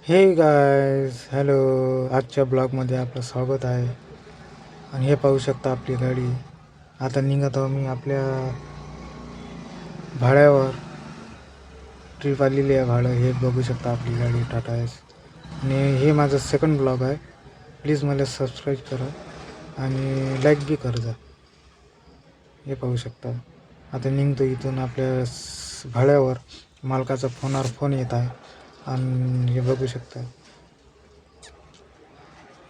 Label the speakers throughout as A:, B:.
A: हे guys hello. आजच्या ब्लॉगमध्ये आपलं स्वागत आहे. आणि हे पाहू शकता आपली गाडी. आता निघत आहो मी आपल्या भाड्यावर. ट्रिप आलेली आहे भाडं. हे बघू शकता आपली गाडी टाटा एस. आणि हे माझं सेकंड ब्लॉग आहे. प्लीज मला सबस्क्राईब करा आणि लाईक बी कर जा. हे पाहू शकता. आता निघतो इथून आपल्या भाड्यावर. मालकाचा फोनवर फोन येत आहे. आणि हे बघू शकता.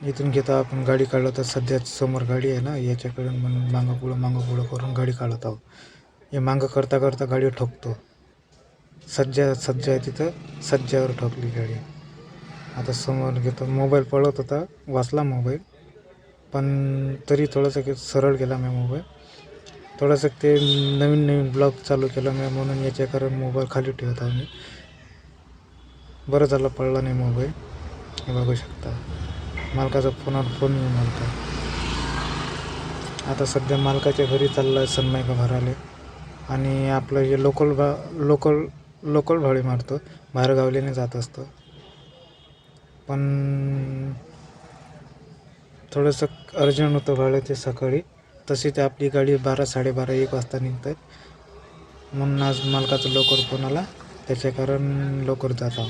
A: इथून घेता आपण गाडी काढलं तर सध्या समोर गाडी आहे ना, याच्याकडून म्हणून मागं पुढं करून गाडी काढत आहोत. हे मागं करता करता गाडी ठोकतो. सज्जा आहे तिथं, सज्जावर ठोकली गाडी. आता समोर घेतो. मोबाईल पळत होता, वाचला मोबाईल, पण तरी थोडंसं सरळ केला मी मोबाईल. थोडंसं ते नवीन नवीन ब्लॉग चालू केला मी, म्हणून याच्या कारण मोबाईल खाली ठेवत आहो मी. बरं झालं पडला नाही मोबाईल. हे बघू शकता. मालकाचा फोनवर फोन येऊन होता. आता सध्या मालकाच्या घरी चालला आहे सनमायका भराले. आणि आपलं हे लोकल भाडे मारतो. बाहेरगावल्याने जात असतं. पण थोडंसं अर्जंट होतं भाडं ते सकाळी. तशी ते आपली गाडी 12, 12:30, 1 वाजता निघतात. म्हणून आज मालकाचं लवकर फोन आला, त्याच्या कारण लवकर जात आहो.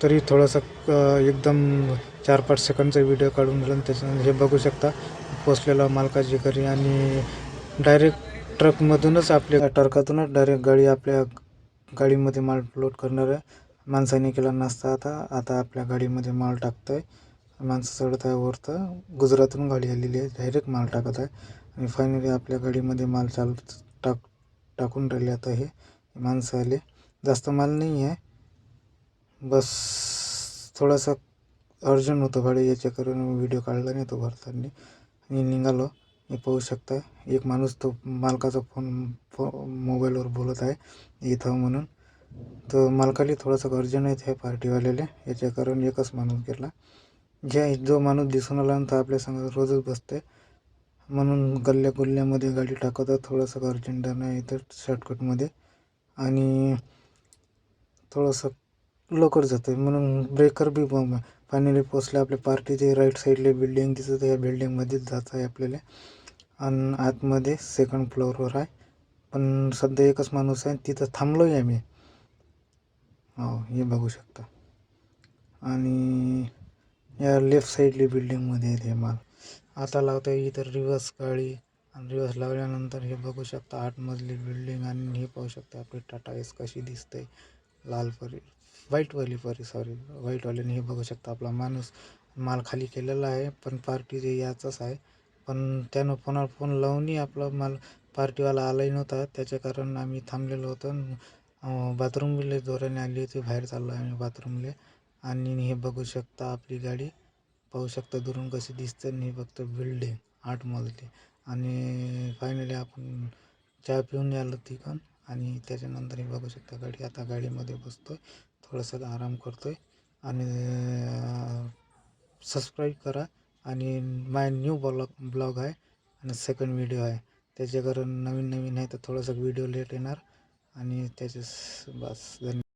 A: तरी थोडंसं एकदम 4-5 सेकंडचा व्हिडिओ काढून दिला. त्याच्यानंतर हे बघू शकता पोचलेला मालकाच्या घरी. आणि डायरेक्ट ट्रकमधूनच आपल्या ट्रकातूनच डायरेक्ट गाडी आपल्या गाडीमध्ये माल लोड करणाऱ्या माणसाने केला नसता. आता आपल्या गाडीमध्ये माल टाकत आहे. माणसं चढत आहे वरतं. गुजरातहून गाडी आलेली आहे, डायरेक्ट माल टाकत आहे. आणि फायनली आपल्या गाडीमध्ये माल टाकून राहिले. आता हे माणसं आले. जास्त माल नाही आहे, बस थोडंसं अर्जंट होतं गाडी, याच्या करून व्हिडिओ काढला नाही तो भरताना. आणि निघालो. हे पाहू शकता. एक माणूस तो मालकाचा मोबाईलवर बोलत आहे इथं म्हणून. तर मालकाला थोडंसं अर्जंट आहे ह्या पार्टीवाल्याला, याच्या कारण एकच माणूस गेला. जो माणूस दिसून आला तर आपल्या संग रोजच बसते, म्हणून गुल्ल्यामध्ये गाडी टाकवतात. थोडंसं अर्जंट नाही तर शॉर्टकटमध्ये. आणि थोडंसं लवकर जातं आहे म्हणून ब्रेकर बी फायनली पोचले. आपल्या पार्टीचे राईट साईडला बिल्डिंग दिसत आहे, या बिल्डिंगमध्येच जायचं आहे आपल्याला. आणि आतमध्ये सेकंड फ्लोअरवर आहे. पण सध्या एकच माणूस आहे, तिथं थांबलो आहे आम्ही. हो, हे बघू शकता. आणि या लेफ्ट साईडली बिल्डिंगमध्ये आहे हे माल. आता लावतो आहे इथं रिवर्स गाडी. आणि रिवर्स लावल्यानंतर हे बघू शकता 8 मजली बिल्डिंग. आणि हे पाहू शकता आपली टाटा एस कशी दिसते. व्हाईटवाल्याने हे बघू शकता. आपला माणूस माल खाली केलेला आहे, पण पार्टी याचाच आहे. पण त्यानं फोनवर फोन लावूनही आपला माल पार्टीवाला आलाही नव्हता. त्याच्या कारण आम्ही थांबलेलो होतो. बाथरूमला जोराने आली होती, बाहेर चाललो आहे आम्ही बाथरूमला. आणि हे बघू शकता आपली गाडी, पाहू शकता दुरून कशी दिसते. आणि हे फक्त बिल्डिंग 8 मजली. आणि फायनली आपण चहा पिऊन आलो तिकडून. आणि त्याच्यानंतर हे बघू शकता गाडी. आता गाडीमध्ये बसतो आहे, थोडंसं आराम करतो आहे. आणि सबस्क्राईब करा. आणि माय न्यू ब्लॉग आहे आणि सेकंड व्हिडिओ आहे. त्याच्या कारण नवीन आहे तर थोडंसं व्हिडिओ लेट येणार. आणि त्याचे बस धन्यवाद.